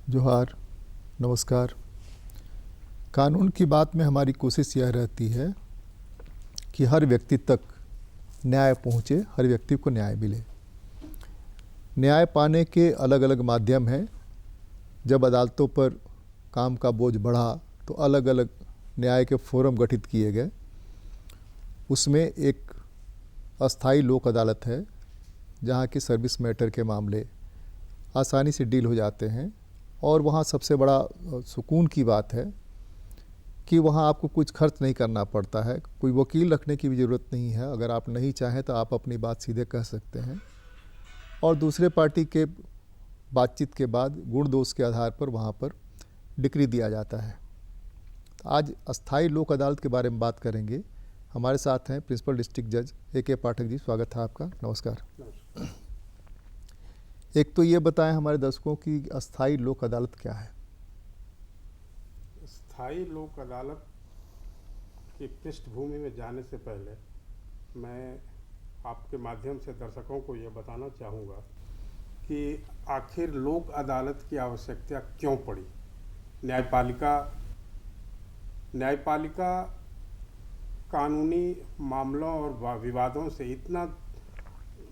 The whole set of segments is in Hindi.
जोहार, नमस्कार। कानून की बात में हमारी कोशिश यह रहती है कि हर व्यक्ति तक न्याय पहुँचे, हर व्यक्ति को न्याय मिले। न्याय पाने के अलग अलग माध्यम हैं। जब अदालतों पर काम का बोझ बढ़ा तो अलग अलग न्याय के फोरम गठित किए गए। उसमें एक अस्थाई लोक अदालत है जहाँ की सर्विस मैटर के मामले आसानी से डील हो जाते हैं, और वहाँ सबसे बड़ा सुकून की बात है कि वहाँ आपको कुछ खर्च नहीं करना पड़ता है, कोई वकील रखने की भी ज़रूरत नहीं है। अगर आप नहीं चाहें तो आप अपनी बात सीधे कह सकते हैं, और दूसरे पार्टी के बातचीत के बाद गुण दोष के आधार पर वहाँ पर डिक्री दिया जाता है। तो आज अस्थाई लोक अदालत के बारे में बात करेंगे। हमारे साथ हैं प्रिंसिपल डिस्ट्रिक्ट जज ए.के. पाठक जी। स्वागत है आपका। नमस्कार। एक तो ये बताएं हमारे दर्शकों की अस्थाई लोक अदालत क्या है? स्थायी लोक अदालत की पृष्ठभूमि में जाने से पहले मैं आपके माध्यम से दर्शकों को ये बताना चाहूँगा कि आखिर लोक अदालत की आवश्यकता क्यों पड़ी। न्यायपालिका कानूनी मामलों और विवादों से इतना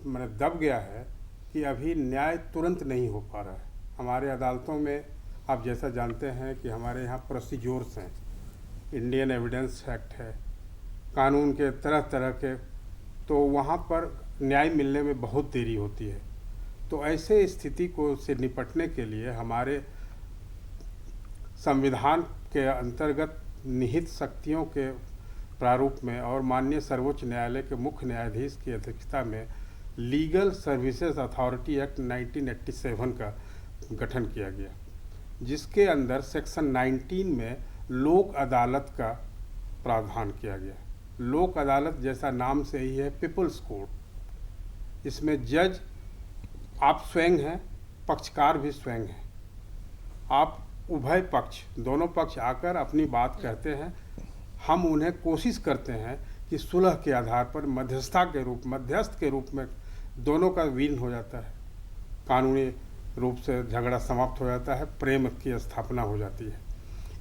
दब गया है कि अभी न्याय तुरंत नहीं हो पा रहा है। हमारे अदालतों में आप जैसा जानते हैं कि हमारे यहाँ प्रोसीजर्स हैं, इंडियन एविडेंस एक्ट है, कानून के तरह तरह के, तो वहाँ पर न्याय मिलने में बहुत देरी होती है। तो ऐसे स्थिति को से निपटने के लिए हमारे संविधान के अंतर्गत निहित शक्तियों के प्रारूप में और माननीय सर्वोच्च न्यायालय के मुख्य न्यायाधीश की अध्यक्षता में लीगल सर्विसेज अथॉरिटी एक्ट 1987 का गठन किया गया, जिसके अंदर सेक्शन 19 में लोक अदालत का प्रावधान किया गया। लोक अदालत जैसा नाम से ही है, पीपल्स कोर्ट। इसमें जज आप स्वयं हैं, पक्षकार भी स्वयं हैं। आप उभय पक्ष, दोनों पक्ष आकर अपनी बात कहते हैं। हम उन्हें कोशिश करते हैं कि सुलह के आधार पर मध्यस्थ के रूप में दोनों का विन हो जाता है, कानूनी रूप से झगड़ा समाप्त हो जाता है, प्रेम की स्थापना हो जाती है।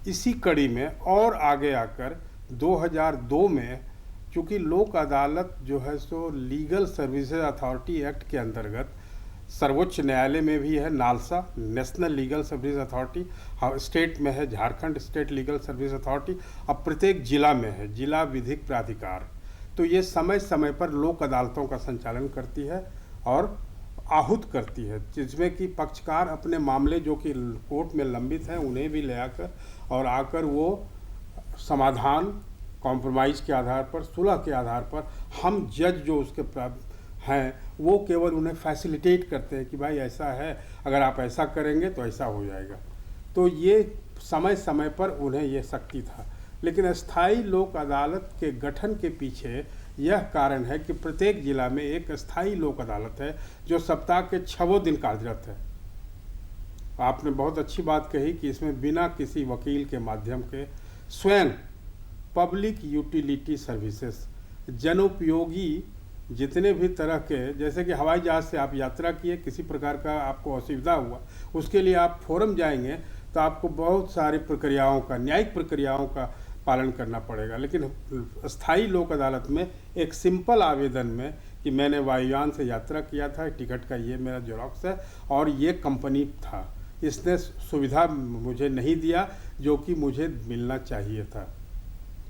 इसी कड़ी में और आगे आकर 2002 में, चूँकि लोक अदालत जो है सो लीगल सर्विसेज अथॉरिटी एक्ट के अंतर्गत सर्वोच्च न्यायालय में भी है, NALSA national legal service authority, state में है Jharkhand state legal service authority, अब प्रत्येक जिला में है जिला विधिक प्राधिकार। तो ये समय समय पर लोक अदालतों का संचालन करती है और आहूत करती है, जिसमें कि पक्षकार अपने मामले जो कि कोर्ट में लंबित हैं उन्हें भी ले आकर वो समाधान कॉम्प्रोमाइज़ के आधार पर, सुलह के आधार पर, हम जज जो उसके हैं वो केवल उन्हें फैसिलिटेट करते हैं कि भाई ऐसा है, अगर आप ऐसा करेंगे तो ऐसा हो जाएगा। तो ये समय समय पर उन्हें ये शक्ति था। लेकिन अस्थाई लोक अदालत के गठन के पीछे यह कारण है कि प्रत्येक जिला में एक अस्थाई लोक अदालत है जो सप्ताह के 6 दिन कार्यरत है। आपने बहुत अच्छी बात कही कि इसमें बिना किसी वकील के माध्यम के स्वयं पब्लिक यूटिलिटी सर्विसेज, जनोपयोगी जितने भी तरह के, जैसे कि हवाई जहाज़ से आप यात्रा किए, किसी प्रकार का आपको असुविधा हुआ, उसके लिए आप फोरम जाएंगे तो आपको बहुत सारी प्रक्रियाओं का, न्यायिक प्रक्रियाओं का पालन करना पड़ेगा। लेकिन स्थायी लोक अदालत में एक सिंपल आवेदन में कि मैंने वायुयान से यात्रा किया था, टिकट का ये मेरा जेरॉक्स है और ये कंपनी था, इसने सुविधा मुझे नहीं दिया जो कि मुझे मिलना चाहिए था,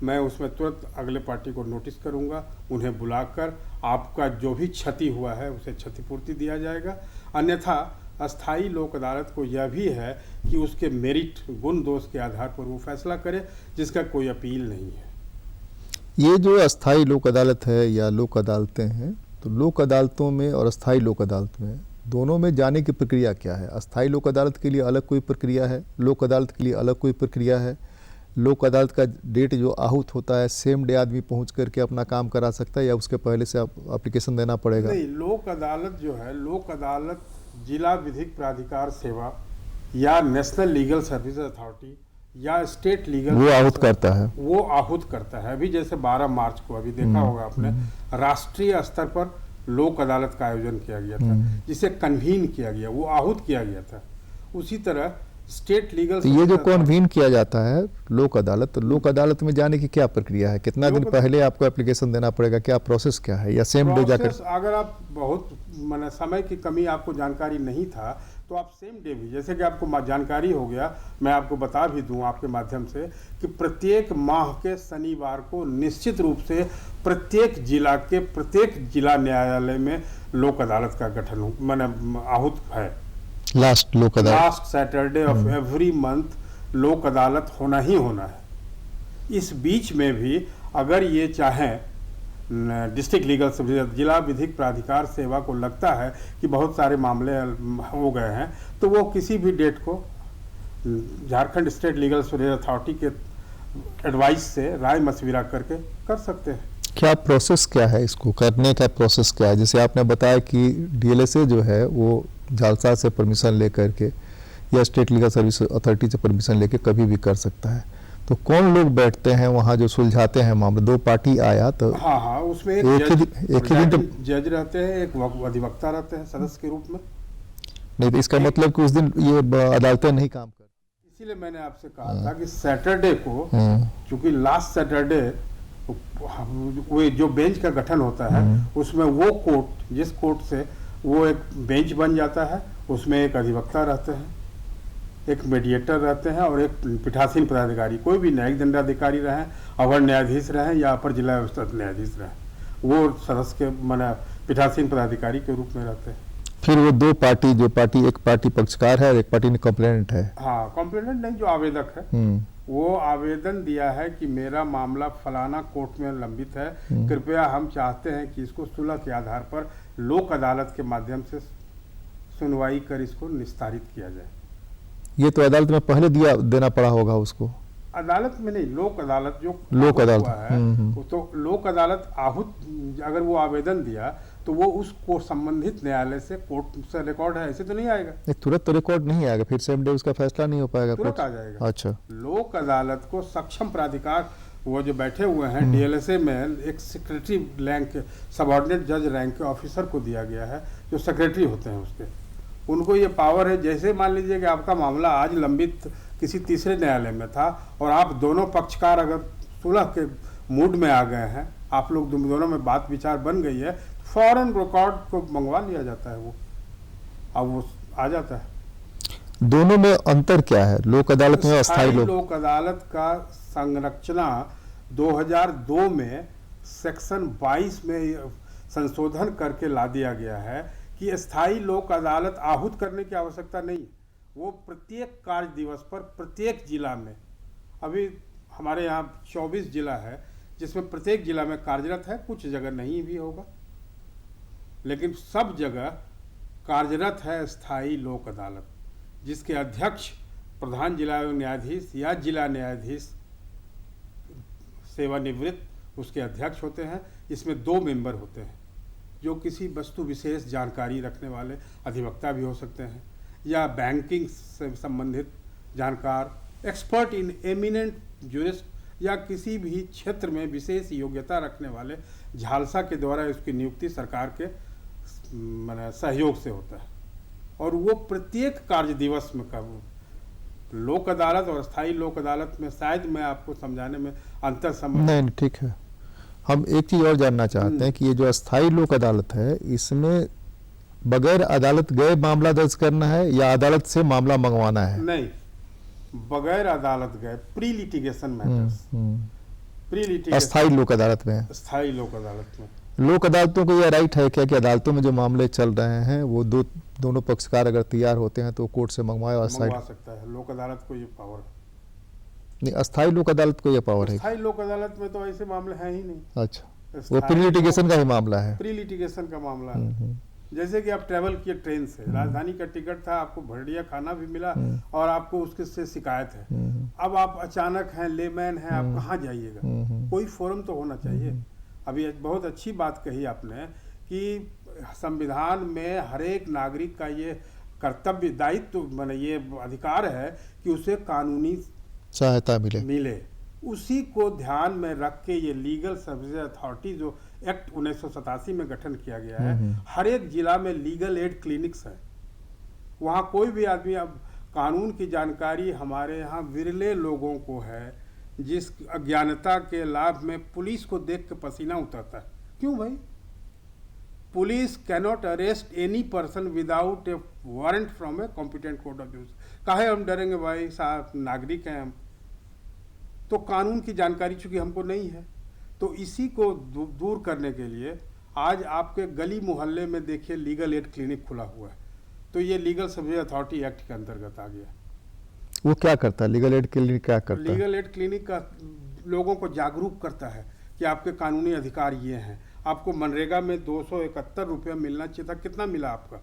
मैं उसमें तुरंत अगले पार्टी को नोटिस करूंगा, उन्हें बुलाकर आपका जो भी क्षति हुआ है उसे क्षतिपूर्ति दिया जाएगा। अन्यथा अस्थाई लोक अदालत को यह भी है कि उसके मेरिट, गुण दोष के आधार पर वो फैसला करे, जिसका कोई अपील नहीं है। ये जो अस्थाई लोक अदालत है या लोक अदालतें हैं, तो लोक अदालतों में और अस्थाई लोक अदालत में दोनों में जाने की प्रक्रिया क्या है? अस्थाई लोक अदालत के लिए अलग कोई प्रक्रिया है, लोक अदालत के लिए अलग कोई प्रक्रिया है? लोक अदालत का डेट जो आहूत होता है, सेम डे आदमी पहुंच करके अपना काम करा सकता है या उसके पहले से एप्लीकेशन देना पड़ेगा? नहीं, लोक अदालत जो है, लोक अदालत जिला विधिक प्राधिकार सेवा या नेशनल लीगल सर्विस अथॉरिटी या स्टेट लीगल, वो आहूत करता है, वो आहूत करता है। अभी जैसे 12 मार्च को अभी देखा होगा आपने, राष्ट्रीय स्तर पर लोक अदालत का आयोजन किया गया था, जिसे कन्वीन किया गया, वो आहूत किया गया था। उसी तरह स्टेट लीगल तो ये जो कॉन्वीन किया जाता है लोक अदालत, तो लोक अदालत में जाने की क्या प्रक्रिया है? कितना दिन पहले आपको एप्लीकेशन देना पड़ेगा? क्या प्रोसेस क्या है, या सेम डे जाकर? अगर आप बहुत माने समय की कमी आपको जानकारी नहीं था तो आप सेम डे भी, जैसे कि आपको जानकारी हो गया, मैं आपको बता भी दूं आपके माध्यम से कि प्रत्येक माह के शनिवार को निश्चित रूप से प्रत्येक जिला न्यायालय में लोक अदालत का गठन माने आहूत है। लास्ट लोक अदालत, last Saturday of every month लोक अदालत होना ही होना है। इस बीच में भी अगर ये चाहें, डिस्ट्रिक्ट लीगल सर्विस जिला विधिक प्राधिकार सेवा को लगता है कि बहुत सारे मामले हो गए हैं, तो वो किसी भी डेट को Jharkhand state legal service authority के एडवाइस से राय मशविरा करके कर सकते हैं। क्या प्रोसेस क्या है, इसको करने का प्रोसेस क्या है? जैसे आपने बताया कि डीएलएसए जो है वो झालसा से परमिशन लेकर के या स्टेट लीगल सर्विस अथॉरिटी से परमिशन लेके कभी भी कर सकता है, तो कौन लोग बैठते हैं वहाँ जो सुलझाते हैं मामले? दो पार्टी आया तो हाँ उसमें एक ही दिन जज रहते हैं, एक अधिवक्ता रहते हैं सदस्य के रूप में। नहीं तो इसका मतलब कि उस दिन ये अदालतें नहीं काम कर, इसीलिए मैंने आपसे कहा था कि सैटरडे को, चूंकि लास्ट सैटरडे वो जो बेंच का गठन होता है उसमें वो कोर्ट, जिस कोर्ट से वो एक बेंच बन जाता है, उसमें एक अधिवक्ता रहते हैं, एक मीडिएटर रहते हैं और एक पीठासीन पदाधिकारी, कोई भी न्यायिक दंडाधिकारी रहें, अवर न्यायाधीश रहें या अपर जिला व्यवस्था न्यायाधीश रहें, वो सदस्य के माने पीठासीन पदाधिकारी के रूप में रहते हैं। फिर वो दो पार्टी, जो पार्टी एक पार्टी पक्षकार है और एक पार्टी कंप्लेनेंट है। हाँ, कंप्लेनेंट नहीं, जो आवेदक है वो आवेदन दिया है कि मेरा मामला फलाना कोर्ट में लंबित है, कृपया हम चाहते हैं कि इसको सुलह के आधार पर लोक अदालत के माध्यम से सुनवाई कर इसको निस्तारित किया जाए। ये तो अदालत में पहले देना पड़ा होगा उसको, अदालत में नहीं, लोक अदालत जो लोक अदालत है तो लोक अदालत आहूत, अगर वो आवेदन दिया तो वो उसको संबंधित न्यायालय से कोर्ट से रिकॉर्ड है, ऐसे तो नहीं आएगा। तुरंत तो रिकॉर्ड नहीं आएगा, फिर सेम डे उसका फैसला नहीं हो पाएगा, तुरंत आ जाएगा। अच्छा, लोक अदालत को सक्षम प्राधिकार वो जो बैठे हुए हैं डीएलएसए में, एक सेक्रेटरी रैंक, सबऑर्डिनेट जज रैंक के ऑफिसर को दिया गया है, जो सेक्रेटरी होते हैं उसके, उनको ये पावर है। जैसे मान लीजिए कि आपका मामला आज लंबित किसी तीसरे न्यायालय में था और आप दोनों पक्षकार अगर सुलह के मूड में आ गए हैं, आप लोग दोनों में बात विचार बन गई है, फौरन रिकॉर्ड को मंगवा लिया जाता है, वो अब वो आ जाता है। दोनों में अंतर क्या है? लोक अदालत में अस्थायी लोक अदालत का संरचना 2002 में सेक्शन 22 में संशोधन करके ला दिया गया है कि स्थायी लोक अदालत आहूत करने की आवश्यकता नहीं, वो प्रत्येक कार्य दिवस पर प्रत्येक जिला में, अभी हमारे यहाँ 24 जिला है जिसमें प्रत्येक जिला में कार्यरत है, कुछ जगह नहीं भी होगा, लेकिन सब जगह कार्यरत है स्थायी लोक अदालत, जिसके अध्यक्ष प्रधान जिला न्यायाधीश या जिला न्यायाधीश सेवानिवृत्त उसके अध्यक्ष होते हैं। इसमें 2 मेंबर होते हैं जो किसी वस्तु विशेष जानकारी रखने वाले अधिवक्ता भी हो सकते हैं, या बैंकिंग से संबंधित जानकार, एक्सपर्ट इन एमिनेंट जूरिस्ट, या किसी भी क्षेत्र में विशेष योग्यता रखने वाले। झालसा के द्वारा इसकी नियुक्ति सरकार के माने सहयोग से होता है और वो प्रत्येक कार्य दिवस में लोक अदालत और स्थायी लोक अदालत में शायद मैं आपको समझाने में अंतर समझ नहीं, ठीक है। हम एक चीज और जानना चाहते हैं कि ये जो अस्थायी लोक अदालत है, इसमें बगैर अदालत गए मामला दर्ज करना है या अदालत से मामला मंगवाना है? नहीं, बगैर अदालत गए, pre litigation matters, pre litigation अस्थायी लोक अदालत में, स्थायी लोक अदालत में। लोक अदालतों को यह राइट है क्या कि अदालतों में जो मामले चल रहे हैं वो दोनों पक्षकार अगर तैयार होते हैं तो कोर्ट से मंगवा सकता है? लोक अदालत को ये पावर है नहीं, अस्थायी लोक अदालत को ये पावर है? अस्थायी लोक अदालत में तो ऐसे मामले हैं ही नहीं। अच्छा, वो प्री लिटिगेशन का ही मामला है? प्री लिटिगेशन का मामला है। जैसे कि आप ट्रेवल किए ट्रेन से, राजधानी का टिकट था, आपको बढ़िया खाना भी मिला और आपको उसके से शिकायत है, अब आप अचानक हैं, लेमैन हैं, आप कहाँ जाइएगा? कोई फोरम तो होना चाहिए। अभी बहुत अच्छी बात कही आपने कि संविधान में हर एक नागरिक का ये कर्तव्य, दायित्व, माने ये अधिकार है कि उसे कानूनी सहायता मिले। उसी को ध्यान में रख के ये लीगल सर्विस अथॉरिटी जो एक्ट 1987 में गठन किया गया है, हर एक जिला में लीगल एड क्लिनिक्स है। वहाँ कोई भी आदमी अब कानून की जानकारी हमारे यहाँ विरले लोगों को है, जिस अज्ञानता के लाभ में पुलिस को देख के पसीना उतरता है। क्यों भाई? Police cannot arrest any person without A warrant from a competent court of justice. काहे हम डरेंगे भाई साहब, नागरिक हैं हम। तो कानून की जानकारी चूंकि हमको नहीं है, तो इसी को दूर करने के लिए आज आपके गली मोहल्ले में देखिए लीगल एड क्लिनिक खुला हुआ है। तो ये लीगल सर्विस अथॉरिटी एक्ट के अंतर्गत आ गया। वो क्या करता है लीगल एड क्लिनिक? क्या करता है लीगल एड क्लिनिक? का लोगों को जागरूक करता है कि आपके कानूनी अधिकार ये हैं। आपको मनरेगा में 271 रुपया मिलना चाहिए था, कितना मिला आपका?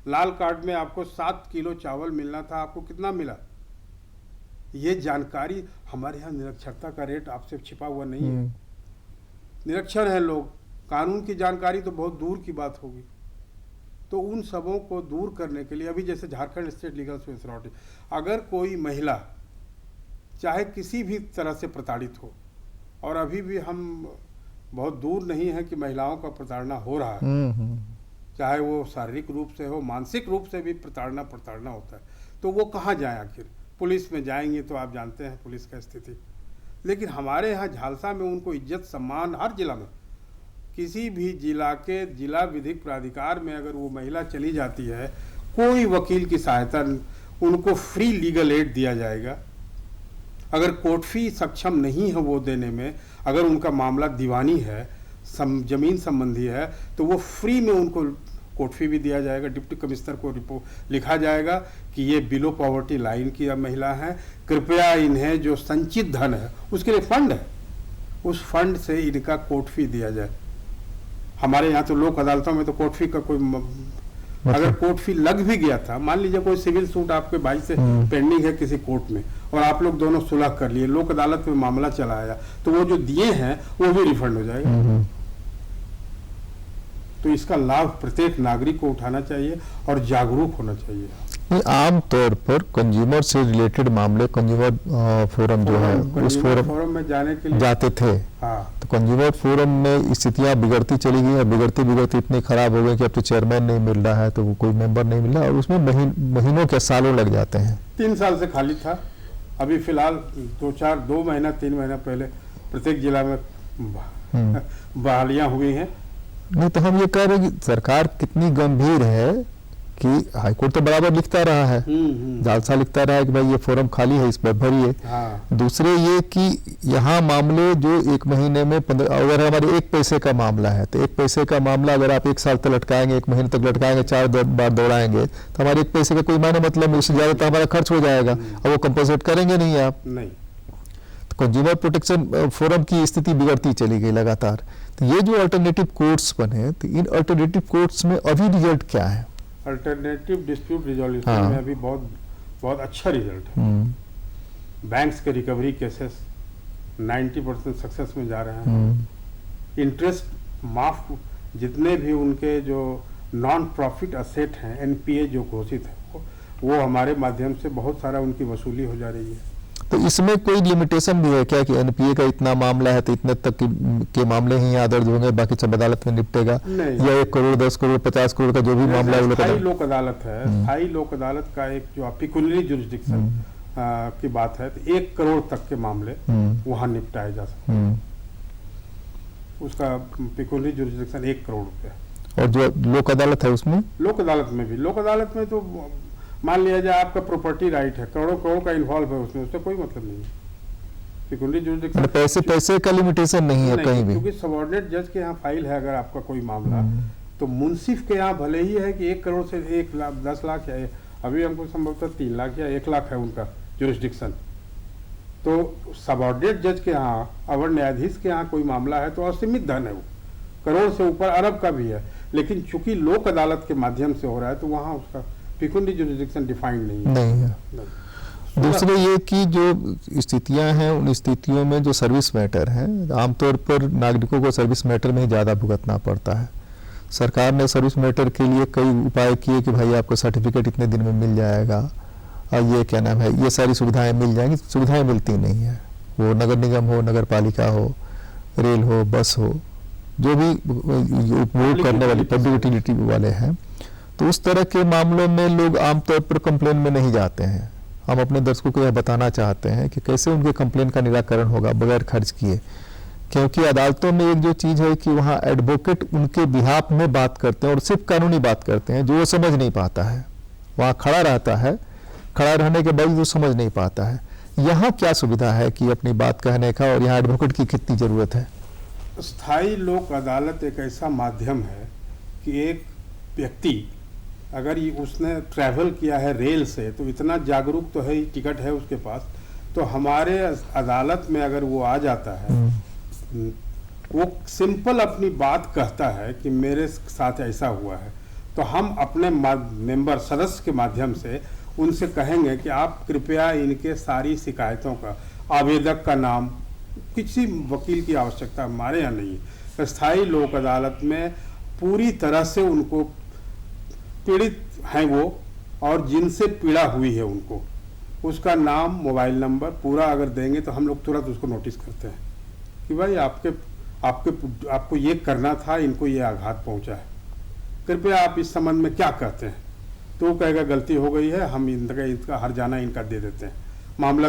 लाल कार्ड में आपको 7 किलो चावल मिलना था, आपको कितना मिला? ये जानकारी हमारे यहाँ निरक्षरता का रेट आपसे छिपा हुआ नहीं है। निरक्षर हैं लोग, कानून की जानकारी तो बहुत दूर की बात होगी। तो उन सबों को दूर करने के लिए अभी जैसे Jharkhand state legal service authority, अगर कोई महिला चाहे किसी भी तरह से प्रताड़ित हो, और अभी भी हम बहुत दूर नहीं है कि महिलाओं का प्रताड़ना हो रहा है, चाहे वो शारीरिक रूप से हो, मानसिक रूप से भी प्रताड़ना होता है, तो वो कहाँ जाए आखिर? पुलिस में जाएंगे तो आप जानते हैं पुलिस का स्थिति। लेकिन हमारे यहाँ झालसा में उनको इज्जत सम्मान, हर जिला में, किसी भी जिला के जिला विधिक प्राधिकार में अगर वो महिला चली जाती है, कोई वकील की सहायता, उनको फ्री लीगल एड दिया जाएगा। अगर कोर्ट फी सक्षम नहीं है वो देने में, अगर उनका मामला दीवानी है, जमीन संबंधी है, तो वो फ्री में उनको कोर्ट फी भी दिया जाएगा। डिप्टी कमिश्नर को रिपोर्ट लिखा जाएगा कि ये बिलो पॉवर्टी लाइन की महिला हैं, कृपया इन्हें जो संचित धन है, उसके लिए फंड है, उस फंड से इनका कोर्ट फी दिया जाए। हमारे यहाँ तो लोक अदालतों में तो कोर्ट फी का कोई अगर कोर्ट फी लग भी गया था, मान लीजिए कोई सिविल सूट आपके भाई से पेंडिंग है किसी कोर्ट में, और आप लोग दोनों सुलह कर लिए, लोक अदालत में मामला चला आया, तो वो जो दिए हैं वो भी रिफंड हो जाएगा। तो इसका लाभ प्रत्येक नागरिक को उठाना चाहिए और जागरूक होना चाहिए। आम तौर पर कंज्यूमर से रिलेटेड मामले कंज्यूमर फोरम जो है उस फोरम में जाने के लिए जाते थे। हाँ। तो कंज्यूमर फोरम में स्थितियां बिगड़ती चली गई, बिगड़ती बिगड़ती इतनी खराब हो गई कि अब तो चेयरमैन नहीं मिल रहा है, तो वो कोई मेंबर नहीं मिल रहा, और उसमें महीनों के सालों लग जाते हैं। 3 साल से खाली था। अभी फिलहाल 2 महीना 3 महीना पहले प्रत्येक जिला में बहालियां हुई हैं। नहीं तो हम ये कह रहे हैं कि सरकार कितनी गंभीर है कि हाईकोर्ट तो बराबर लिखता रहा है, जालसा लिखता रहा है कि भाई ये फोरम खाली है, इस पर भरिए। हाँ। दूसरे ये कि यहाँ मामले जो 1 महीने में अगर हमारे 1 पैसे का मामला है, तो 1 पैसे का मामला अगर आप 1 साल तक लटकाएंगे, 1 महीने तक लटकाएंगे, 4 बार दौड़ाएंगे, तो हमारे 1 पैसे का कोई मायने मतलब नहीं, उससे ज्यादा तो हमारा खर्च हो जाएगा, और वो कंपनसेट करेंगे नहीं आप। नहीं। कंज्यूमर प्रोटेक्शन फोरम की स्थिति बिगड़ती चली गई लगातार। तो ये जो अल्टरनेटिव कोर्ट्स बने, तो इन अल्टरनेटिव कोर्ट्स में अभी रिजल्ट क्या है? अल्टरनेटिव डिस्प्यूट रिजोल्यूशन में अभी बहुत अच्छा रिजल्ट है। बैंक्स के रिकवरी केसेस 90% सक्सेस में जा रहे हैं। इंटरेस्ट माफ, जितने भी उनके जो नॉन प्रॉफिट असेट हैं, एनपीए जो घोषित है, वो हमारे माध्यम से बहुत सारा उनकी वसूली हो जा रही है। तो इसमें कोई लिमिटेशन भी है क्या कि एनपीए का इतना मामला है तो इतने तक के मामले ही यहाँ दर्ज होंगे, बाकी सब अदालत में निपटेगा? या 1 करोड़ 10 करोड़ 50 करोड़ का जो भी मामला है स्थायी लोक अदालत है, स्थायी लोक अदालत का एक जो पिकुलरी जुरिस्डिक्शन की बात है, तो 1 करोड़ तक के मामले वहाँ निपटाए जा सकते हैं। उसका पिकुलरी जुरिस्डिक्शन 1 करोड़ रुपया। और जो लोक अदालत है उसमें, लोक अदालत में भी, लोक अदालत में तो मान लिया जाए आपका प्रॉपर्टी राइट है, करोड़ों का इन्वॉल्व है उसमें, उससे कोई मतलब नहीं है। पिकुलरी जुरिस्डिक्शन पैसे का लिमिटेशन नहीं है कहीं भी, क्योंकि सबऑर्डिनेट जज के यहाँ फाइल है अगर आपका कोई मामला, तो मुंसिफ के यहाँ भले ही है कि 1 करोड़ से 1 लाख 10 लाख या अभी हमको संभवतः 3 लाख या 1 लाख है उनका जुरिस्डिक्शन, तो सबऑर्डिनेट जज के यहाँ, अवर न्यायाधीश के यहाँ कोई मामला है तो असीमित धन है, वो करोड़ से ऊपर अरब का भी है। लेकिन चूंकि लोक अदालत के माध्यम से हो रहा है तो वहाँ उसका पिकुलरी जुरिस्डिक्शन डिफाइंड नहीं है। दूसरे ये कि जो स्थितियां हैं, उन स्थितियों में जो सर्विस मैटर हैं, आमतौर पर नागरिकों को सर्विस मैटर में ही ज़्यादा भुगतना पड़ता है। सरकार ने सर्विस मैटर के लिए कई उपाय किए कि भाई आपको सर्टिफिकेट इतने दिन में मिल जाएगा, और ये क्या नाम है, ये सारी सुविधाएं मिल जाएंगी। सुविधाएं मिलती नहीं है, वो नगर निगम हो, नगर पालिका हो, रेल हो, बस हो, जो भी उपभोग करने वाली पब्लिक यूटिलिटी वाले हैं, तो उस तरह के मामलों में लोग आमतौर पर कंप्लेन में नहीं जाते हैं। हम अपने दर्शकों को यह बताना चाहते हैं कि कैसे उनके कंप्लेन का निराकरण होगा बगैर खर्च किए, क्योंकि अदालतों में एक जो चीज़ है कि वहाँ एडवोकेट उनके बिहाफ में बात करते हैं और सिर्फ कानूनी बात करते हैं, जो वो समझ नहीं पाता है। वहाँ खड़ा रहता है, खड़ा रहने के बाद वो समझ नहीं पाता है। यहाँ क्या सुविधा है कि अपनी बात कहने का, और यहाँ एडवोकेट की कितनी ज़रूरत है? स्थायी लोक अदालत एक ऐसा माध्यम है कि एक व्यक्ति अगर उसने ट्रैवल किया है रेल से, तो इतना जागरूक तो है ही, टिकट है उसके पास, तो हमारे अदालत में अगर वो आ जाता है, वो सिंपल अपनी बात कहता है कि मेरे साथ ऐसा हुआ है, तो हम अपने मेंबर सदस्य के माध्यम से उनसे कहेंगे कि आप कृपया इनके सारी शिकायतों का, आवेदक का नाम, किसी वकील की आवश्यकता हमारे यहाँ नहीं है। स्थायी लोक अदालत में पूरी तरह से उनको पीड़ित हैं वो, और जिनसे पीड़ा हुई है उनको, उसका नाम, मोबाइल नंबर पूरा अगर देंगे तो हम लोग तुरंत उसको नोटिस करते हैं कि भाई आपको ये करना था, इनको ये आघात पहुंचा है, कृपया आप इस संबंध में क्या कहते हैं। तो वो कहेगा गलती हो गई है, हम इनका हर्जाना इनका दे देते हैं। मामला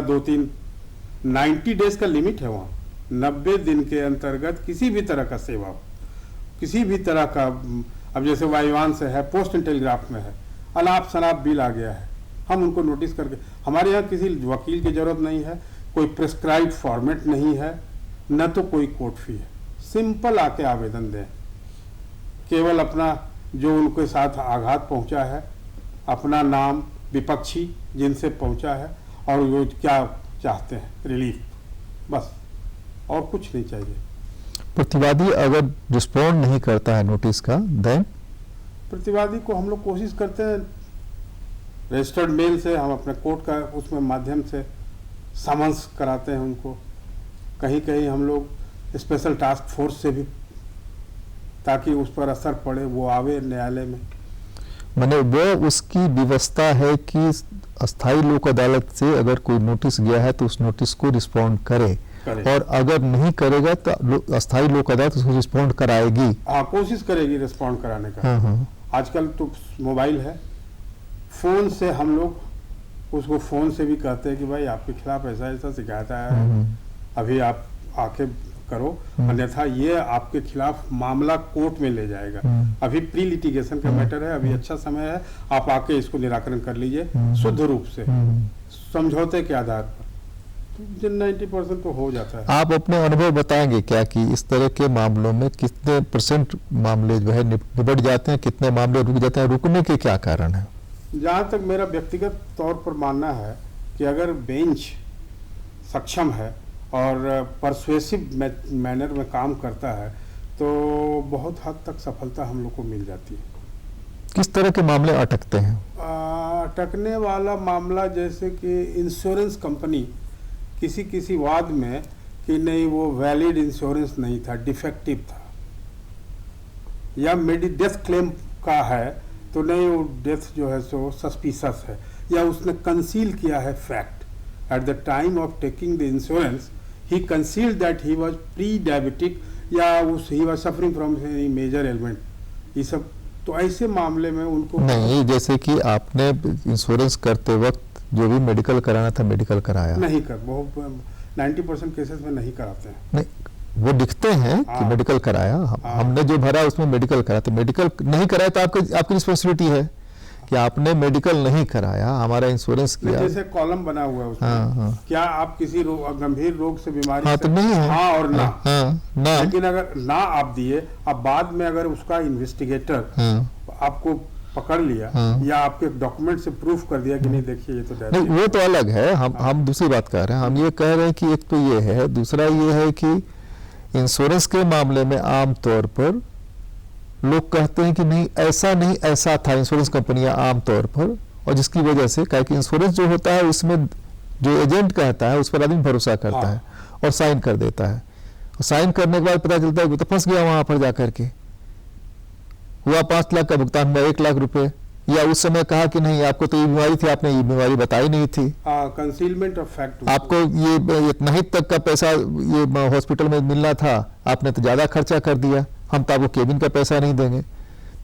90 डेज का लिमिट है वहाँ, 90 दिन के अंतर्गत किसी भी तरह का सेवा, किसी भी तरह का, अब जैसे वायुयान से है, पोस्ट एंड टेलीग्राफ में है, अनाप शनाप बिल आ गया है, हम उनको नोटिस करके, हमारे यहाँ किसी वकील की जरूरत नहीं है, कोई प्रिस्क्राइब फॉर्मेट नहीं है, न तो कोई कोर्ट फी है, सिंपल आके आवेदन दें, केवल अपना जो उनके साथ आघात पहुंचा है, अपना नाम, विपक्षी जिनसे पहुंचा है, और वो क्या चाहते हैं, रिलीफ, बस, और कुछ नहीं चाहिए। प्रतिवादी अगर रिस्पॉन्ड नहीं करता है नोटिस का, देन प्रतिवादी को हम लोग कोशिश करते हैं रजिस्टर्ड मेल से, हम अपने कोर्ट का उसमें माध्यम से समन्स कराते हैं उनको, कहीं कहीं हम लोग स्पेशल टास्क फोर्स से भी, ताकि उस पर असर पड़े, वो आवे न्यायालय में। माने वो उसकी व्यवस्था है कि अस्थायी लोक अदालत से अगर कोई नोटिस गया है तो उस नोटिस को रिस्पॉन्ड करे, और अगर नहीं करेगा तो अस्थायी लोक अदालत उसको रिस्पॉन्ड कराएगी। हाँ, कोशिश करेगी रिस्पॉन्ड कराने का। हाँ। आजकल तो मोबाइल है, फोन से हम लोग उसको फोन से भी कहते हैं कि भाई आपके खिलाफ ऐसा ऐसा शिकायत आया है, अभी आप आके करो, अन्यथा ये आपके खिलाफ मामला कोर्ट में ले जाएगा। अभी प्री लिटिगेशन का मैटर है, अभी अच्छा समय है, आप आके इसको निराकरण कर लीजिए शुद्ध रूप से, समझौते के आधार पर। 90% तो हो जाता है। आप अपने अनुभव बताएंगे क्या कि इस तरह के मामलों में कितने % मामले जो है निपट जाते हैं, कितने मामले रुक जाते हैं, रुकने के क्या कारण है? जहाँ तक मेरा व्यक्तिगत तौर पर मानना है कि अगर बेंच सक्षम है और परसुएसिव मैनर में काम करता है तो बहुत हद तक सफलता हम लोग को मिल जाती है। किस तरह के मामले अटकते हैं? अटकने वाला मामला जैसे कि इंश्योरेंस कंपनी किसी वाद में कि नहीं वो वैलिड इंश्योरेंस नहीं था, डिफेक्टिव था, या डेथ क्लेम का है तो नहीं वो डेथ जो है सो सस्पिशस है, या उसने कंसील किया है fact at the time of taking the insurance, he concealed that he was pre diabetic, या he was suffering from major element, ये सब। तो ऐसे मामले में उनको नहीं, जैसे कि आपने इंश्योरेंस करते वक्त जो भी मेडिकल कराना था मेडिकल कराया नहीं कर, बहुत 90% केसेस में नहीं कराते हैं। नहीं, वो दिखते हैं कि मेडिकल कराया, हमने जो भरा उसमें मेडिकल कराया, तो मेडिकल नहीं कराया तो आपकी रिस्पॉन्सिबिलिटी है कि आपने मेडिकल नहीं कराया, हमारा इंश्योरेंस किया। जैसे कॉलम बना हुआ है उसमें, हाँ। क्या आप किसी गंभीर रोग से बीमारी हाँ, से, तो नहीं है, हाँ और ना, ना, लेकिन अगर ना आप दिए, अब बाद में अगर उसका इन्वेस्टिगेटर आपको पकड़ लिया या आपके डॉक्यूमेंट से प्रूफ कर दिया कि नहीं देखिए ये तो नहीं, वो तो अलग है, हम दूसरी बात कर रहे हैं। हम ये कह रहे हैं कि एक तो ये है, दूसरा ये है कि इंश्योरेंस के मामले में आम तौर पर लोग कहते हैं कि नहीं ऐसा था, इंश्योरेंस कंपनियां आम तौर पर, और जिसकी वजह से क्या कि इंश्योरेंस जो होता है उसमें जो एजेंट कहता है उस पर आदमी भरोसा करता है और साइन कर देता है, और साइन करने के बाद पता चलता है कि तो फंस गया वहां पर जाकर के, हुआ 5 लाख का भुगतान हुआ 1 लाख रुपए, या उस समय कहा कि नहीं आपको तो ये बीमारी थी, आपने ये बीमारी बताई नहीं थी, कंसीलमेंट ऑफ फैक्ट, आपको ये इतना ही तक का पैसा ये हॉस्पिटल में मिलना था, आपने तो ज्यादा खर्चा कर दिया, हम तो आपको केबिन का पैसा नहीं देंगे।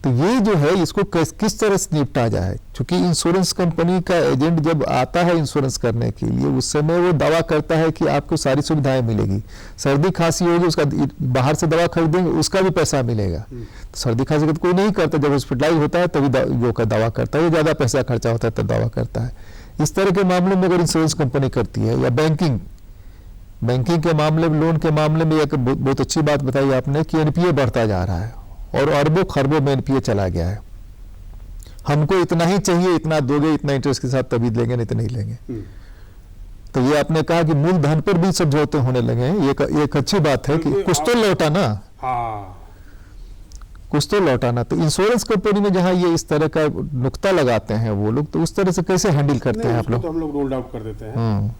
तो ये जो है इसको किस तरह से निपटा जाए, क्योंकि इंश्योरेंस कंपनी का एजेंट जब आता है इंश्योरेंस करने के लिए उस समय वो दावा करता है कि आपको सारी सुविधाएं मिलेगी, सर्दी खांसी होगी उसका बाहर से दवा खरीदेंगे उसका भी पैसा मिलेगा। तो सर्दी खांसी का तो कोई नहीं करता, जब हॉस्पिटलाइज होता है तभी वो का दावा करता है, ज़्यादा पैसा खर्चा होता है तब दावा करता है। इस तरह के मामलों में अगर इंश्योरेंस कंपनी करती है, या बैंकिंग के मामले में, लोन के मामले में एक बहुत अच्छी बात बताई आपने कि एनपीए बढ़ता जा रहा है और अरबों खरबों में एनपीए चला गया है। हमको इतना ही चाहिए, इतना दोगे, इतना इंटरेस्ट के साथ तभी लेंगे, नहीं तो नहीं लेंगे। तो ये आपने कहा कि मूलधन पर भी समझौते होने लगे हैं, ये एक अच्छी बात है कि कुछ तो लौटाना। कुछ तो लौटाना। तो इंश्योरेंस कंपनी में जहां ये इस तरह का नुक्ता लगाते हैं वो लोग, तो उस तरह से कैसे हैंडल करते हैं आप लोग? तो हम लोग रोल आउट कर देते हैं।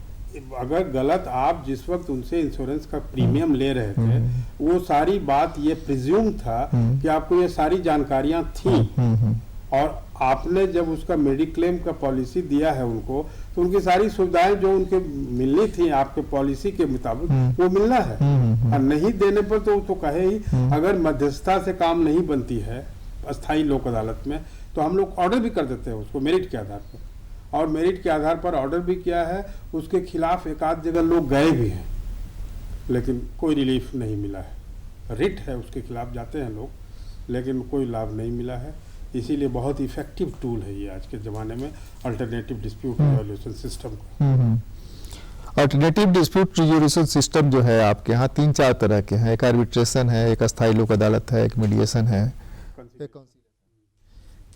अगर गलत आप जिस वक्त उनसे इंश्योरेंस का प्रीमियम ले रहे थे वो सारी बात ये प्रिज्यूम था कि आपको ये सारी जानकारियां थी और आपने जब उसका मेडिक्लेम का पॉलिसी दिया है उनको, तो उनकी सारी सुविधाएं जो उनके मिलनी थी आपके पॉलिसी के मुताबिक वो मिलना है। और नहीं देने पर तो कहे ही, अगर मध्यस्थता से काम नहीं बनती है अस्थायी लोक अदालत में तो हम लोग ऑर्डर भी कर देते हैं उसको मेरिट के आधार पर, और मेरिट के आधार पर ऑर्डर भी किया है। उसके खिलाफ एक आध जगह लोग गए भी हैं लेकिन कोई रिलीफ नहीं मिला है। रिट है उसके खिलाफ जाते हैं लोग लेकिन कोई लाभ नहीं मिला है। इसीलिए बहुत इफेक्टिव टूल है ये आज के ज़माने में अल्टरनेटिव डिस्प्यूट रेजोल्यूशन सिस्टम का। अल्टरनेटिव डिस्प्यूट रेजोल्यूशन सिस्टम जो है आपके यहाँ 3-4 तरह के हैं। एक आर्बिट्रेशन है, एक अस्थायी लोक अदालत है, एक मीडिएशन है।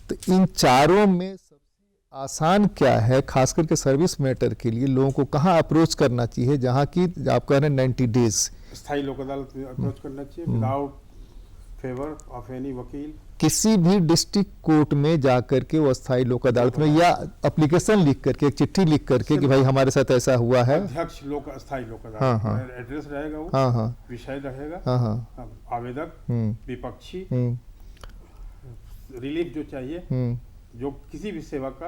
तो इन चारों में आसान क्या है, खास करके सर्विस मैटर के लिए लोगों को कहाँ अप्रोच करना चाहिए, जहाँ की आप कह रहे हैं 90 डेज स्थायी लोक अदालत में अप्रोच करना चाहिए विदाउट फेवर ऑफ एनी वकील? किसी भी डिस्ट्रिक्ट कोर्ट में जाकर के वो अस्थायी लोक अदालत में, या एप्लीकेशन लिख करके, एक चिट्ठी लिख करके कि भाई हमारे साथ ऐसा हुआ है। अध्यक्ष अस्थायी लोक अदालत एड्रेस रहेगा, वो विषय रहेगा, आवेदक, विपक्षी, रिलीफ जो चाहिए, जो किसी भी सेवा का,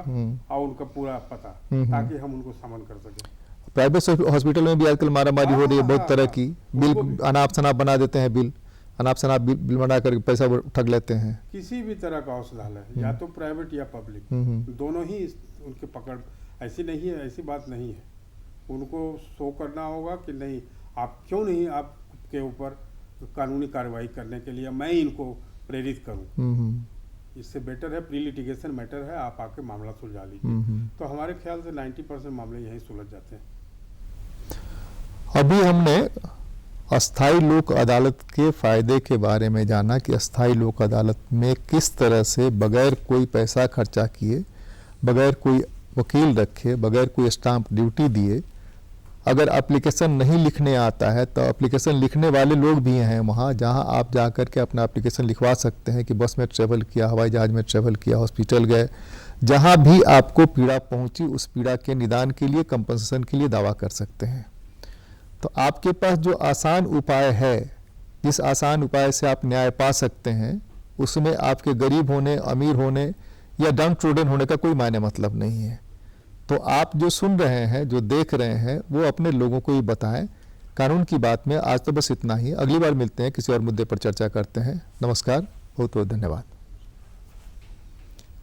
और उनका पूरा पता, ताकि हम उनको समन कर सकें। प्राइवेट हॉस्पिटल में भी आजकल मारामारी हो रही है बहुत तरह की। बिल अनाप शनाप बना देते हैं, बिल अनाप शनाप बिल बना कर पैसा ठग लेते हैं। किसी भी तरह का औषधालय, या तो प्राइवेट या पब्लिक, दोनों ही उनके पकड़ ऐसी नहीं है, ऐसी बात नहीं है। उनको शो करना होगा कि नहीं, आप क्यों नहीं आपके ऊपर कानूनी कार्रवाई करने के लिए मैं इनको प्रेरित करूं। इससे बेटर है प्री लिटिगेशन मैटर है, आप आके मामला सुलझा लीजिए। तो हमारे ख्याल से 90% मामले यहीं सुलझ जाते हैं। अभी हमने अस्थायी लोक अदालत के फायदे के बारे में जाना कि अस्थायी लोक अदालत में किस तरह से बगैर कोई पैसा खर्चा किए, बगैर कोई वकील रखे, बगैर कोई स्टाम्प ड्यूटी दिए, अगर एप्लीकेशन नहीं लिखने आता है तो एप्लीकेशन लिखने वाले लोग भी हैं वहाँ, जहाँ आप जा कर के अपना एप्लीकेशन लिखवा सकते हैं कि बस में ट्रैवल किया, हवाई जहाज़ में ट्रैवल किया, हॉस्पिटल गए, जहाँ भी आपको पीड़ा पहुँची उस पीड़ा के निदान के लिए, कंपनसेशन के लिए दावा कर सकते हैं। तो आपके पास जो आसान उपाय है, जिस आसान उपाय से आप न्याय पा सकते हैं, उसमें आपके गरीब होने, अमीर होने या डाउन ट्रोडन होने का कोई मायने मतलब नहीं है। तो आप जो सुन रहे हैं, जो देख रहे हैं, वो अपने लोगों को ही बताएं। कानून की बात में आज तो बस इतना ही। अगली बार मिलते हैं, किसी और मुद्दे पर चर्चा करते हैं। नमस्कार, बहुत बहुत धन्यवाद।